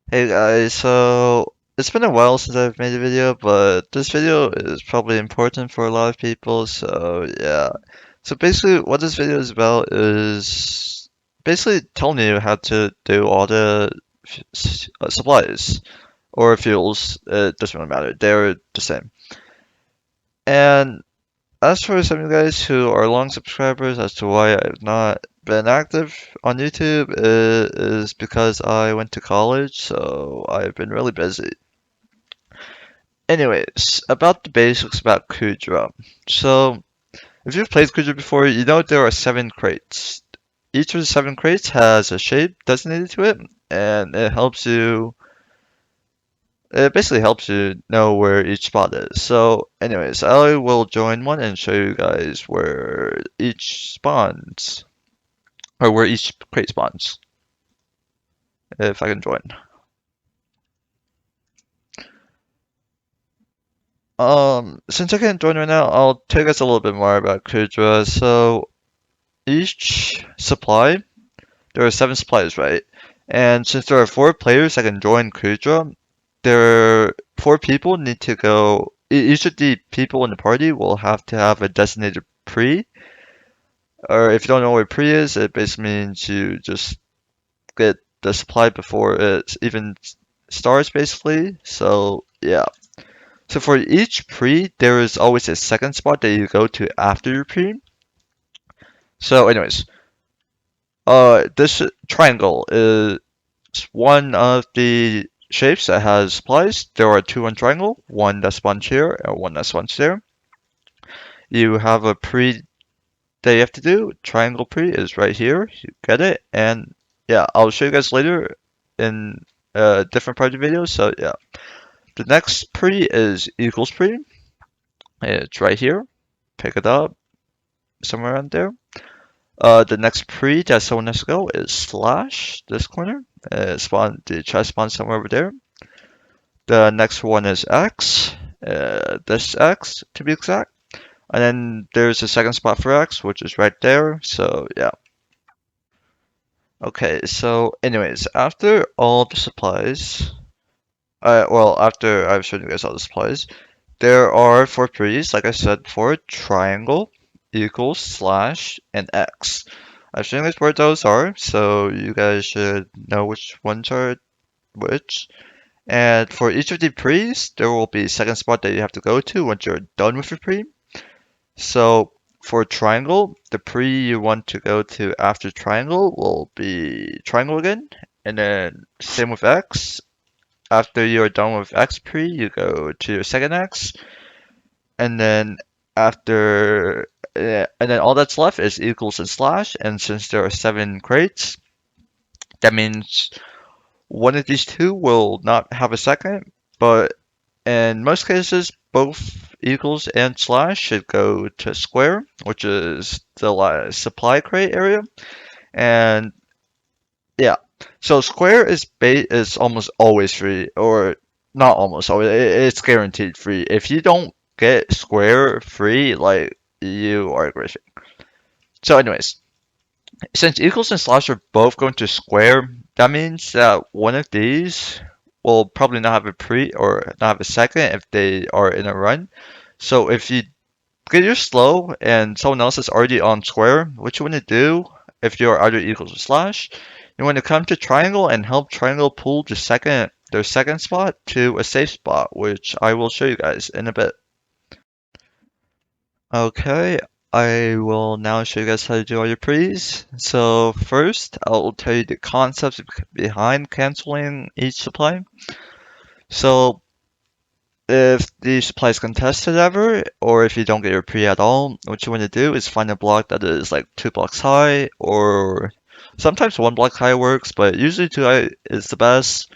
Hey guys, so it's been a while since I've made a video, but this video is probably important for a lot of people, so yeah. So basically what this video is about is basically telling you how to do all the supplies or fuels. It doesn't really matter, they're the same. And as for some of you guys who are long subscribers as to why I've not been active on YouTube, it is because I went to college, so I've been really busy. Anyways, about the basics about Kuudra. So, if you've played Kuudra before, you know there are 7 crates. Each of the 7 crates has a shape designated to it, and it basically helps you know where each spot is. So, anyways, I will join one and show you guys where each spawns, or where each crate spawns, if I can join. Since I can't join right now, I'll tell you guys a little bit more about Kuudra. So, each supply there are 7 suppliers, right? And since there are 4 players that can join Kuudra, there are 4 people need to go. Each of the people in the party will have to have a designated pre. Or if you don't know what pre is, it basically means you just get the supply before it even starts, basically. So yeah. So for each pre, there is always a second spot that you go to after your pre. So anyways, this triangle is one of the shapes that has supplies. There are 2 on triangle, one that spawns here and one that spawns there. You have a pre that you have to do. Triangle pre is right here. You get it. And yeah, I'll show you guys later in a different part of the video. So yeah, the next pre is equals pre. It's right here. Pick it up somewhere around there. The next pre that someone has to go is slash this corner. The chest spawns somewhere over there. The next one is X, this X to be exact. And then there's a second spot for X, which is right there. So yeah. Okay, so anyways, after all the supplies, well, after I've shown you guys all the supplies, there are 4 pre's, like I said before, triangle, equals, slash, and X. I've shown you guys where those are, so you guys should know which ones are which. And for each of the pre's, there will be a second spot that you have to go to once you're done with your pre. So for triangle, the pre you want to go to after triangle will be triangle again. And then same with X. After you're done with X pre, you go to your second X. And then and then all that's left is equals and slash. And since there are 7 crates, that means one of these 2 will not have a second, but in most cases, both equals and slash should go to square, which is the supply crate area. And yeah, so square is almost always free, or not almost always. It's guaranteed free. If you don't get square free, like you are griefing. So, anyways, since equals and slash are both going to square, that means that one of these will probably not have a pre or not have a second if they are in a run. So if you're slow and someone else is already on square, what you want to do if you're either equals or slash, you want to come to triangle and help triangle pull their second spot to a safe spot, which I will show you guys in a bit. Okay, I will now show you guys how to do all your pre's. So first, I'll tell you the concepts behind canceling each supply. So if the supply is contested ever, or if you don't get your pre at all, what you want to do is find a block that is like 2 blocks high, or sometimes 1 block high works, but usually 2 high is the best.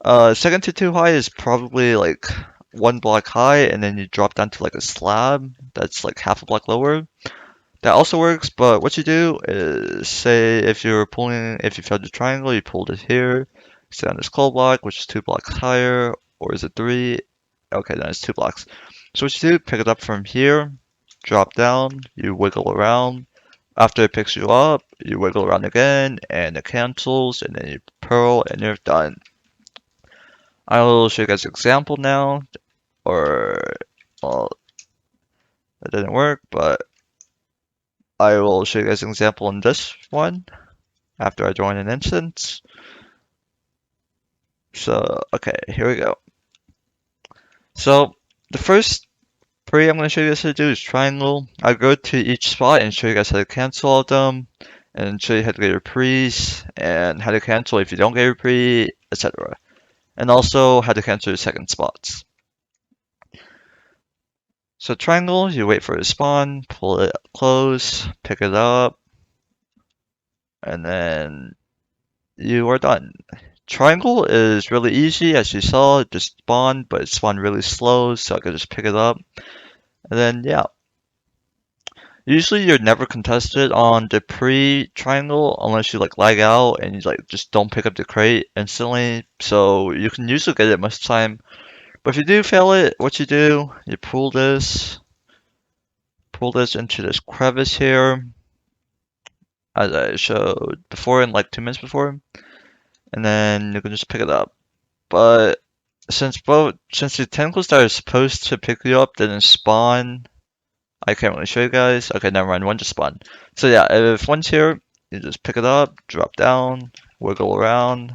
Second to 2 high is probably like 1 block high, and then you drop down to like a slab that's like half a block lower. That also works, but what you do is say if you found the triangle, you pulled it here, stay on this coal block, which is 2 blocks higher, or is it 3? Okay, then it's 2 blocks. So what you do, pick it up from here, drop down, you wiggle around. After it picks you up, you wiggle around again, and it cancels, and then you pearl, and you're done. I will show you guys an example now, or, well, that didn't work, but I will show you guys an example in this one after I join an instance. So, okay, here we go. So, the first pre I'm going to show you guys how to do is triangle. I'll go to each spot and show you guys how to cancel all of them, and show you how to get your pre's, and how to cancel if you don't get your pre, etc. And also how to cancel your second spots. So triangle, you wait for it to spawn, pull it close, pick it up, and then you are done. Triangle is really easy, as you saw, it just spawned, but it spawned really slow, so I could just pick it up. And then, yeah. Usually you're never contested on the pre-triangle unless you like lag out and you like just don't pick up the crate instantly. So you can usually get it most of the time. But if you do fail it, what you do, you pull this into this crevice here, as I showed before in like 2 minutes before, and then you can just pick it up. But since the tentacles that are supposed to pick you up didn't spawn, I can't really show you guys. Okay, never mind, one just spawned. So yeah, if one's here, you just pick it up, drop down, wiggle around,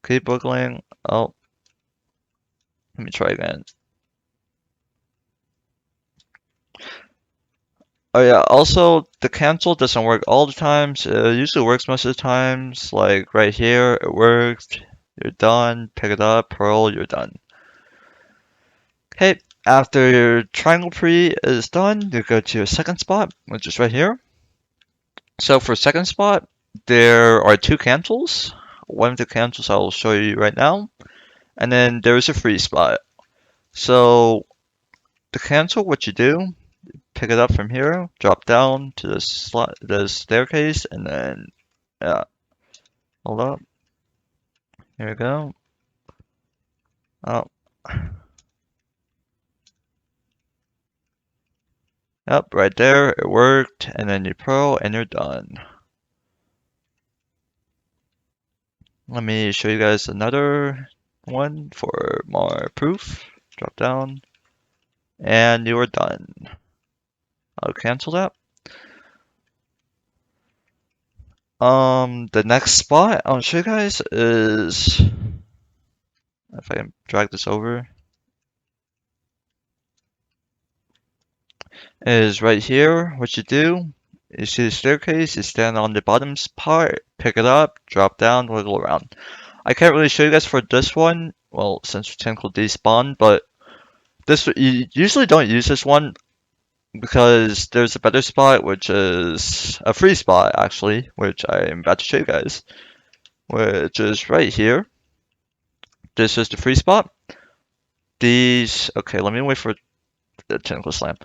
keep wiggling. Oh, let me try again. Oh yeah, also the cancel doesn't work all the times. It usually works most of the times. Like right here, it worked. You're done. Pick it up, pearl, you're done. Okay, after your triangle pre is done, you go to your second spot, which is right here. So for second spot, there are 2 cancels. One of the cancels I will show you right now, and then there's a free spot. So the cancel, what you do, pick it up from here, drop down to the staircase, and then hold up. Here we go. Oh. Yep, right there, it worked, and then you pearl, and you're done. Let me show you guys another one for more proof. Drop down, and you are done. I'll cancel that. The next spot I'll show you guys is, if I can drag this over, is right here. What you do, you see the staircase, you stand on the bottom part, pick it up, drop down, wiggle around. I can't really show you guys for this one, well, since tentacle despawned, but you usually don't use this one because there's a better spot, which is a free spot, actually, which I'm about to show you guys, which is right here. This is the free spot. Okay, let me wait for the tentacle slam.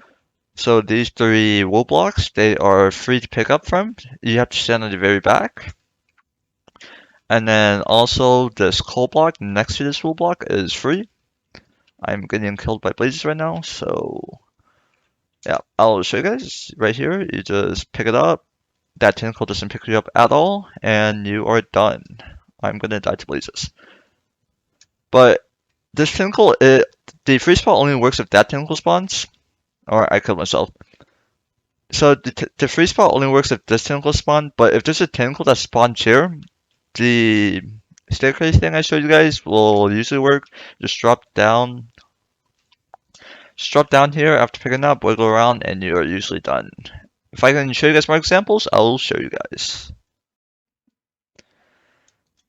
So these 3 wool blocks, they are free to pick up from. You have to stand on the very back. And then also this coal block next to this wool block is free. I'm getting killed by blazes right now, so yeah, I'll show you guys right here. You just pick it up. That tentacle doesn't pick you up at all, and you are done. I'm gonna die to blazes. But this tentacle, the free spot only works if that tentacle spawns. Or I killed myself. So the free spot only works if this tentacle spawn, but if there's a tentacle that spawns here, the staircase thing I showed you guys will usually work. Just drop down here after picking up, wiggle around, and you are usually done. If I can show you guys more examples, I'll show you guys.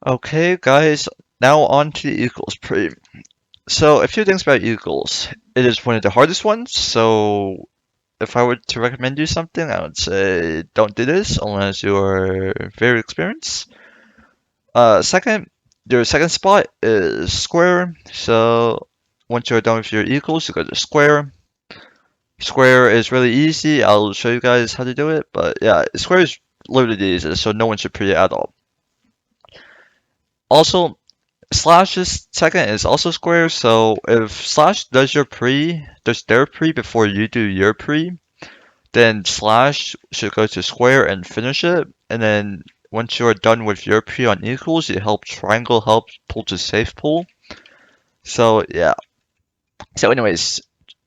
Okay, guys, now on to the equals pre. So a few things about equals. It is one of the hardest ones, so if I were to recommend you something, I would say don't do this unless you're very experienced. Second, your second spot is square. So once you're done with your equals, you go to square. Square is really easy. I'll show you guys how to do it, but yeah, square is literally the easiest, so no one should pre it at all. Also, Slash's second is also square, so if Slash does their pre before you do your pre, then Slash should go to square and finish it, and then once you're done with your pre on equals, you help triangle pull to safe pull. So yeah. So anyways,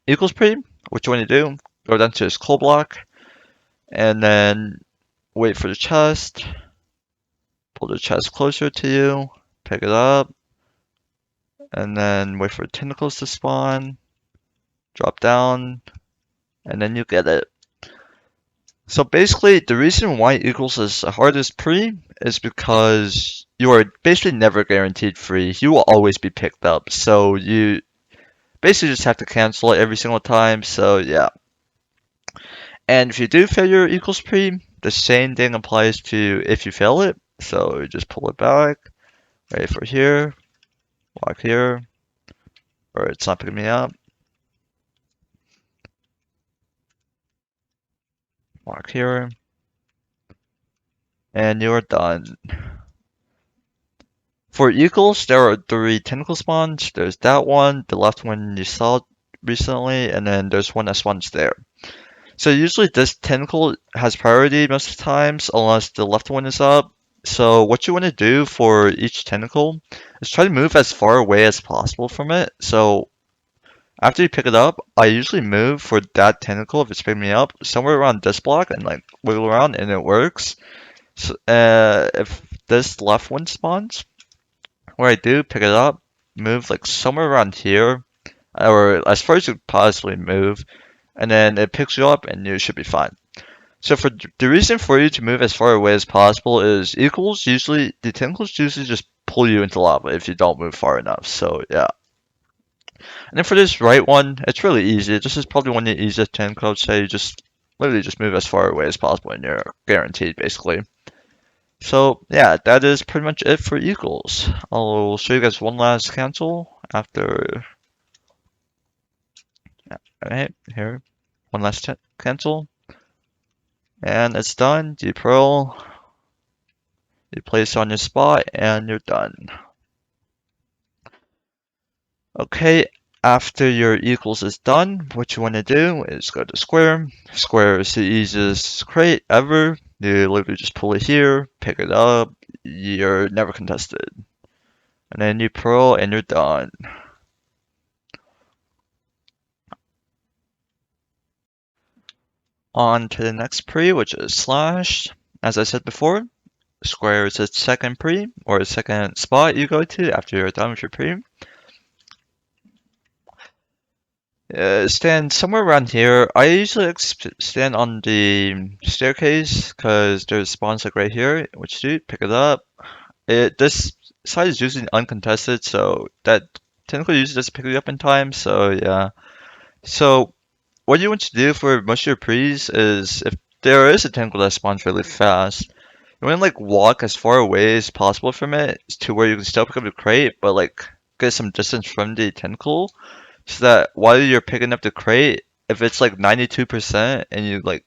equals pre, what you want to do, go down to this coal block, and then wait for the chest, pull the chest closer to you, pick it up, and then wait for the tentacles to spawn, drop down, and then you get it. So basically, the reason why equals is the hardest pre is because you are basically never guaranteed free. You will always be picked up. So you basically just have to cancel it every single time. So yeah. And if you do fail your equals pre, the same thing applies to if you fail it. So you just pull it back, wait for here, walk here, or it's not picking me up. Walk here, and you're done. For equals, there are 3 tentacle spawns. There's that one, the left one you saw recently, and then there's one that spawns there. So usually this tentacle has priority most of the times, unless the left one is up. So what you want to do for each tentacle is try to move as far away as possible from it. So after you pick it up, I usually move for that tentacle if it's picking me up somewhere around this block and like wiggle around and it works. So, if this left one spawns, what I do, pick it up, move like somewhere around here, or as far as you could possibly move, and then it picks you up and you should be fine. So for the reason for you to move as far away as possible is the tentacles usually just pull you into lava if you don't move far enough. So yeah. And then for this right one, it's really easy. This is probably one of the easiest tentacles. I would say you just literally just move as far away as possible and you're guaranteed basically. So yeah, that is pretty much it for equals. I'll show you guys one last cancel after. Alright, here, one last cancel, and it's done. You pearl, you place on your spot, and you're done. Okay, after your equals is done, what you want to do is go to square. Square is the easiest crate ever. You literally just pull it here, pick it up, you're never contested. And then you pearl and you're done. On to the next pre, which is slash. As I said before, square is the second pre, or the second spot you go to after you're done with your pre. Stand somewhere around here. I usually stand on the staircase because there's spawns like right here, which do pick it up. This side is usually uncontested, so that technically usually doesn't pick you up in time. So yeah. So what you want to do for most of your pre's is if there is a tentacle that spawns really fast, you want to like walk as far away as possible from it to where you can still pick up the crate, but like get some distance from the tentacle so that while you're picking up the crate, if it's like 92% and you like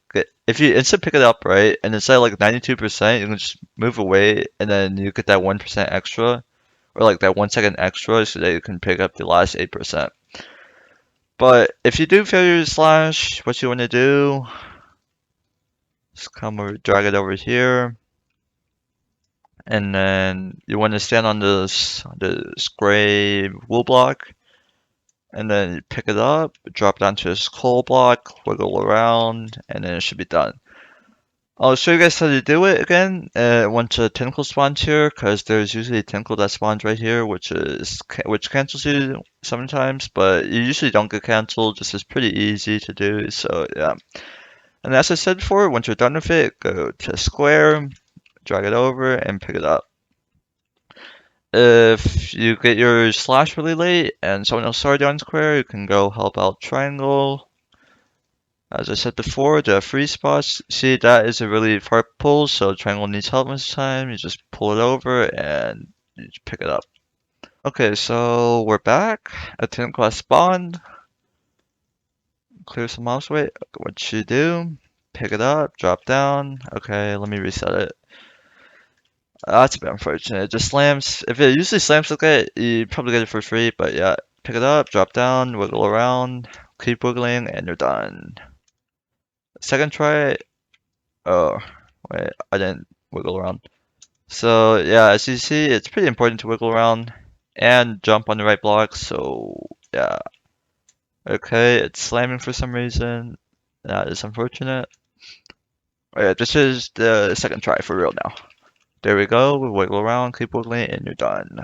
if you instant pick it up, right, and it's at like 92%, you can just move away and then you get that 1% extra or like that 1 second extra so that you can pick up the last 8%. But if you do fail your slash, what you want to do is come over, drag it over here, and then you want to stand on this gray wool block, and then you pick it up, drop down to this coal block, wiggle around, and then it should be done. I'll show you guys how to do it again once a tentacle spawns here, because there's usually a tentacle that spawns right here, which cancels you sometimes, but you usually don't get canceled. This is pretty easy to do, so yeah. And as I said before, once you're done with it, go to square, drag it over, and pick it up. If you get your slash really late and someone else started on square, you can go help out triangle. As I said before, the free spots, see that is a really hard pull, so triangle needs help most of the time. You just pull it over and you just pick it up. Okay, so we're back. A 10 class spawned. Clear some mobs. Wait, what you do? Pick it up, drop down. Okay, let me reset it. That's a bit unfortunate. It just slams. If it usually slams like that, you probably get it for free, but yeah. Pick it up, drop down, wiggle around, keep wiggling, and you're done. Second try. Oh, wait, I didn't wiggle around. So yeah, as you see, it's pretty important to wiggle around. and jump on the right block. So yeah, okay, it's slamming for some reason. That is unfortunate. Oh, yeah, this is the second try for real now. There we go. We wiggle around, keep wiggling, and you're done.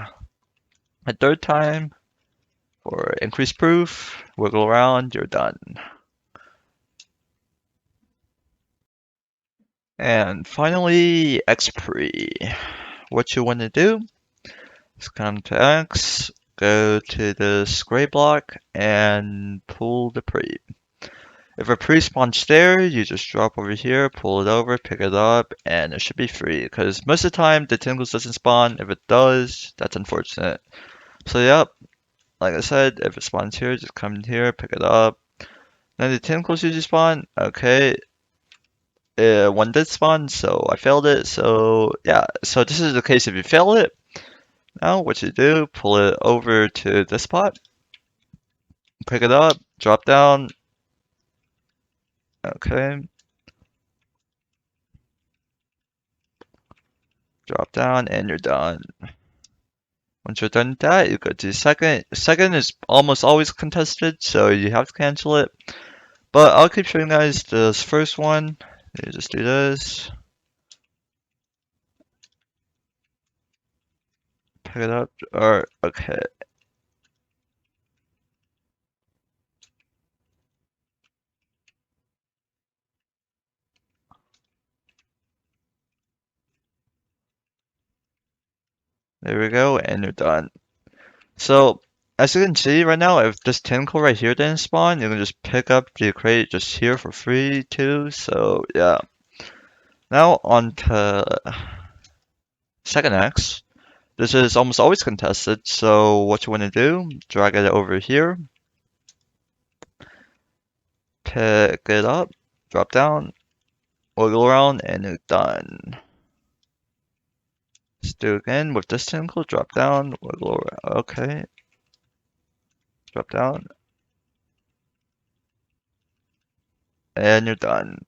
A third time for increased proof. Wiggle around, you're done. And finally, X pre. What you want to do is come to X, go to the gray block, and pull the pre. If a pre spawns there, you just drop over here, pull it over, pick it up, and it should be free. Because most of the time, the tentacles doesn't spawn. If it does, that's unfortunate. So yep, like I said, if it spawns here, just come in here, pick it up. Then the tentacles usually spawn. Okay, one did spawn, so I failed it. So yeah, so this is the case if you fail it. Now what you do, pull it over to this spot, pick it up, drop down. Okay, drop down, and you're done. Once you're done with that, you go to second. Second is almost always contested, so you have to cancel it. But I'll keep showing you guys this first one. You just do this, pick it up, or okay. There we go, and you're done. So, as you can see right now, if this tentacle right here didn't spawn, you can just pick up the crate just here for free too. So, yeah. Now on to second X. This is almost always contested, so what you want to do, drag it over here, pick it up, drop down, wiggle around, and you're done. Let's do it again with this tentacle, drop down, wiggle around, okay, drop down, and you're done.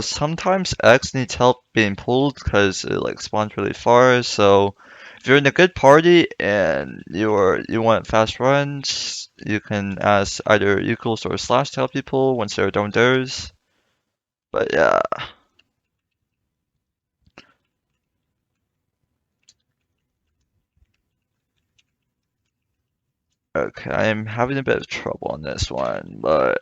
Sometimes X needs help being pulled because it like spawns really far. So if you're in a good party and you want fast runs, you can ask either equals or slash to help you pull once they're downstairs. But yeah, okay, I'm having a bit of trouble on this one, but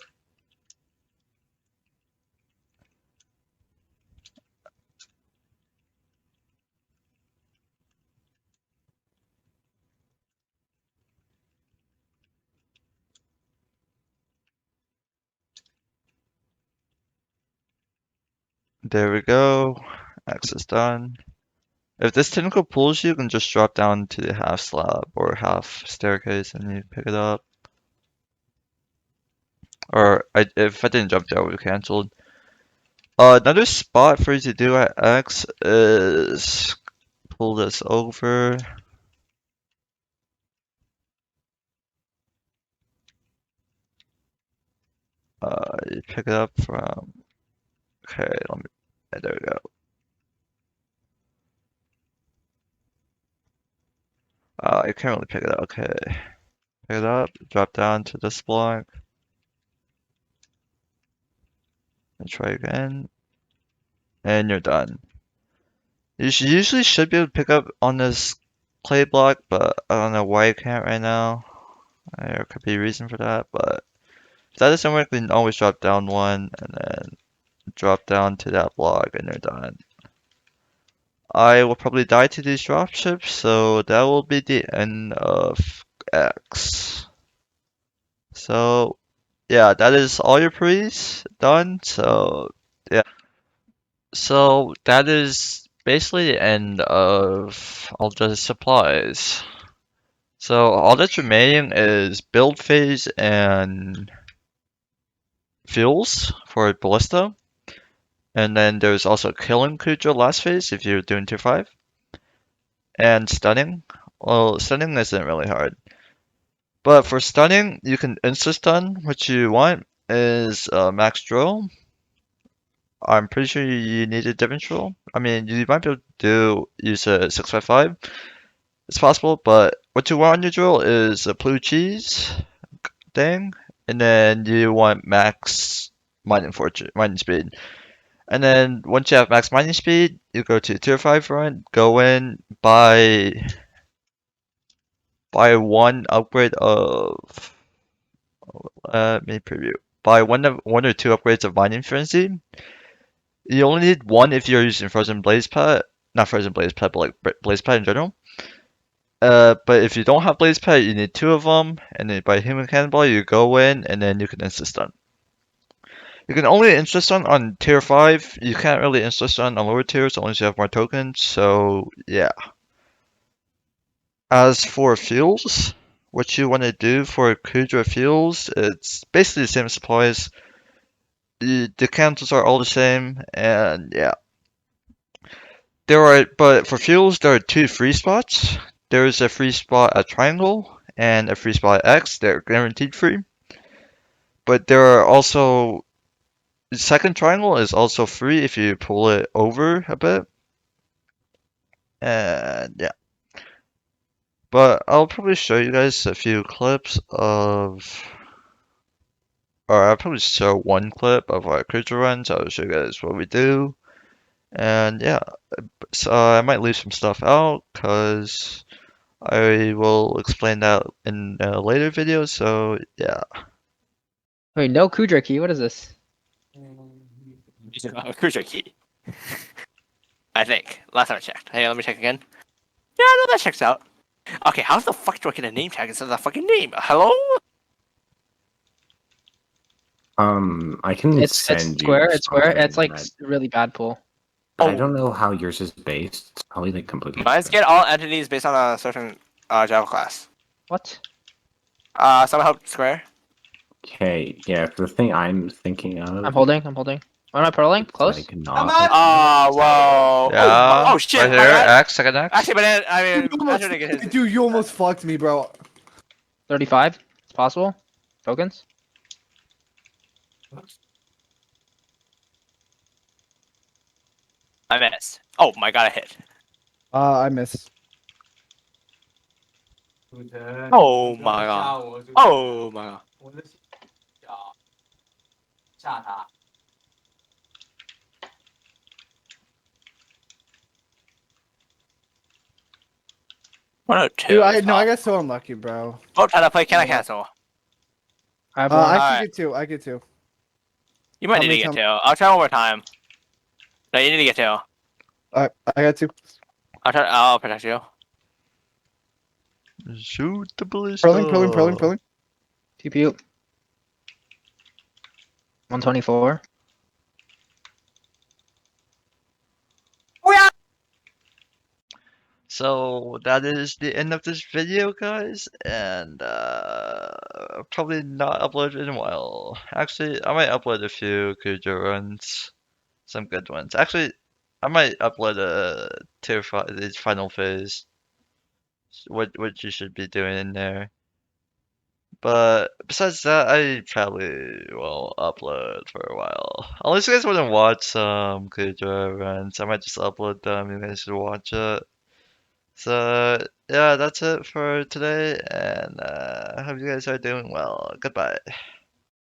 there we go. X is done. If this tentacle pulls you, you can just drop down to the half slab or half staircase and you pick it up. Or if I didn't jump there, I would have canceled. Another spot for you to do at X is pull this over. You pick it up from. Okay, let me. There we go. You can't really pick it up. Okay, pick it up. Drop down to this block. And try again, and you're done. You usually should be able to pick up on this clay block, but I don't know why you can't right now. There could be a reason for that, but if that doesn't work, then always drop down one and then drop down to that block and you're done. I will probably die to these dropships, so that will be the end of X. So yeah, that is all your pre's done. So yeah. So that is basically the end of all the supplies. So all that's remaining is build phase and fuels for Ballista. And then there's also killing Kuudra last phase if you're doing tier 5. And stunning. Well, stunning isn't really hard. But for stunning, you can insta-stun. What you want is max drill. I'm pretty sure you need a differential. I mean, you might be able to use a 6x5. It's possible, but what you want on your drill is a blue cheese thing, and then you want max mining speed. And then once you have max mining speed, you go to tier 5 run, go in, buy one upgrade of let me preview. Buy one or two upgrades of mining frenzy. You only need one if you're using frozen blaze pet, not frozen blaze pet, but like blaze pet in general. But if you don't have blaze pet, you need two of them, and then by human cannonball, you go in, and then you can instant stun. You can only instant stun on tier 5. You can't really instant stun on lower tiers unless you have more tokens. So yeah. As for fuels, what you want to do for Kuudra fuels, it's basically the same supplies. The counters are all the same, and yeah. But for fuels, there are two free spots. There's a free spot at Triangle and a free spot at X. They're guaranteed free. But there are also the second triangle is also free if you pull it over a bit. And yeah. But I'll probably show you guys a few clips of, or I'll probably show one clip of our cruiser runs. I'll show you guys what we do. And yeah, so I might leave some stuff out because I will explain that in a later video. So yeah. Wait, no Kuudra key. What is this? Cruiser key. I think. Last time I checked. Hey, let me check again. Yeah, no, that checks out. Okay, how the fuck do I get a name tag instead of that fucking name? Hello? I can It's send you. square. It's square. something It's like that- really bad pull. I don't know how yours is based. It's probably like completely. Mine's different. get all entities based on a certain Java class. What? Somehow square. Okay, yeah. The thing I'm thinking of. I'm holding. I'm holding. Am I purling? Close. Like not. Whoa. Yeah. Oh, shit. Right my here. bad. X, second X. Actually, but I mean, You I didn't get his. dude, you almost fucked me, bro. 35. It's possible. Tokens. I missed. Oh my god, I hit. I missed. Oh my god. Oh my god. 102. Dude, I got so unlucky, bro. Oh, try to play Can I Cancel? I have I one. can Alright. get two. I get two. You might Tell need me, to get tell two. me. I'll try one more time. No, you need to get two. I got two. I'll protect you. Shoot the ballista. Purling. TPU. 124. So that is the end of this video, guys, and I'll probably not upload in a while. Actually, I might upload a few Kuudra runs, some good ones. Actually, I might upload a tier 5, the final phase, what you should be doing in there. But besides that, I probably won't upload for a while. Unless you guys want to watch some Kuudra runs, I might just upload them. You guys should watch it. So yeah, that's it for today, and I hope you guys are doing well. Goodbye.